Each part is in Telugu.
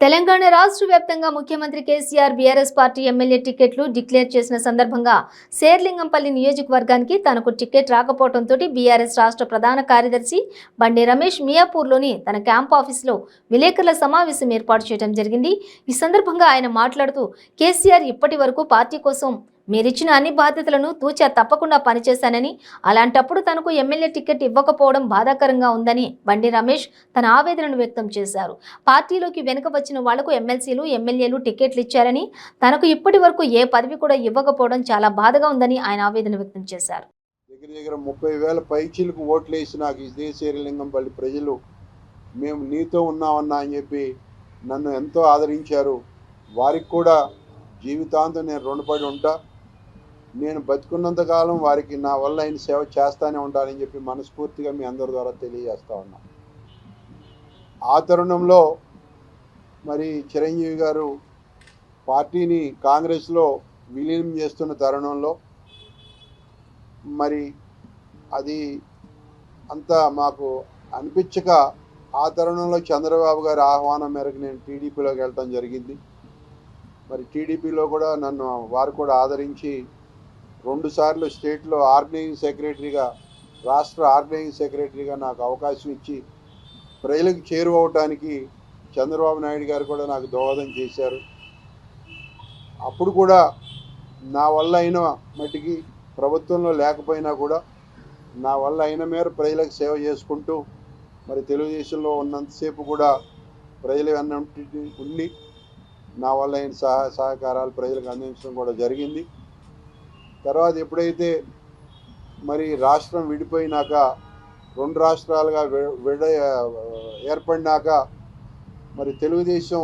తెలంగాణ రాష్ట్ర వ్యాప్తంగా ముఖ్యమంత్రి కేసీఆర్ బీఆర్ఎస్ పార్టీ ఎమ్మెల్యే టికెట్లు డిక్లేర్ చేసిన సందర్భంగా శేర్లింగంపల్లి నియోజకవర్గానికి తనకు టికెట్ రాకపోవడంతో బీఆర్ఎస్ రాష్ట్ర ప్రధాన కార్యదర్శి బండి రమేష్ మియాపూర్లోని తన క్యాంప్ ఆఫీసులో విలేకరుల సమావేశం ఏర్పాటు చేయడం జరిగింది. ఈ సందర్భంగా ఆయన మాట్లాడుతూ కేసీఆర్ ఇప్పటి వరకు పార్టీ కోసం మీరిచ్చిన అన్ని బాధ్యతలను తూచా తప్పకుండా పనిచేశానని, అలాంటప్పుడు తనకు ఎమ్మెల్యే టికెట్ ఇవ్వకపోవడం బాధాకరంగా ఉందని బండి రమేష్ తన ఆవేదనను వ్యక్తం చేశారు. పార్టీలోకి వెనుక వచ్చిన వాళ్లకు ఎమ్మెల్సీలు ఎమ్మెల్యేలు టికెట్లు ఇచ్చారని, తనకు ఇప్పటి వరకు ఏ పదవి కూడా ఇవ్వకపోవడం చాలా బాధగా ఉందని ఆయన ఆవేదన వ్యక్తం చేశారు. దగ్గర 30,000 పైచీలకు ఓట్లు వేసి నాకు ఇదే శేరిలింగంపల్లి ప్రజలు మేము నీతో ఉన్నామన్నా అని చెప్పి నన్ను ఎంతో ఆదరించారు. వారికి కూడా జీవితాంతం నేను రుణపడి ఉంటా. నేను బతుకున్నంతకాలం వారికి నా వల్ల ఆయన సేవ చేస్తానే ఉంటానని చెప్పి మనస్ఫూర్తిగా మీ అందరి ద్వారా తెలియజేస్తా ఉన్నా. ఆ తరుణంలో మరి చిరంజీవి గారు పార్టీని కాంగ్రెస్లో విలీనం చేస్తున్న తరుణంలో మరి అది అంతా మాకు అనిపించక ఆ తరుణంలో చంద్రబాబు గారి ఆహ్వానం మేరకు నేను టీడీపీలోకి వెళ్ళటం జరిగింది. మరి టీడీపీలో కూడా నన్ను వారు కూడా ఆదరించి 2 సార్లు స్టేట్లో ఆర్గనైజింగ్ సెక్రటరీగా, రాష్ట్ర ఆర్గనైజింగ్ సెక్రటరీగా నాకు అవకాశం ఇచ్చి ప్రజలకు చేరువవటానికి చంద్రబాబు నాయుడు గారు కూడా నాకు దోహదం చేశారు. అప్పుడు కూడా నా వల్ల అయిన మట్టికి ప్రభుత్వంలో లేకపోయినా కూడా నా వల్ల అయిన మేర ప్రజలకు సేవ చేసుకుంటూ మరి తెలుగుదేశంలో ఉన్నంతసేపు కూడా ప్రజలు అన్నింటి ఉండి నా వల్ల అయిన సహకారాలు ప్రజలకు అందించడం కూడా జరిగింది. తర్వాత ఎప్పుడైతే మరి రాష్ట్రం విడిపోయినాక 2 రాష్ట్రాలుగా ఏర్పడినాక మరి తెలుగుదేశం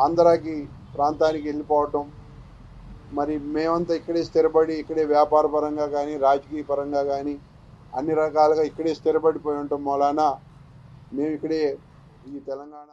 ఆంధ్రాకి ప్రాంతానికి వెళ్ళిపోవటం, మరి మేమంతా ఇక్కడే స్థిరపడి ఇక్కడే వ్యాపార పరంగా కానీ రాజకీయ పరంగా కానీ అన్ని రకాలుగా ఇక్కడే స్థిరపడిపోయి ఉండటం మూలాన మేము ఇక్కడే ఈ తెలంగాణ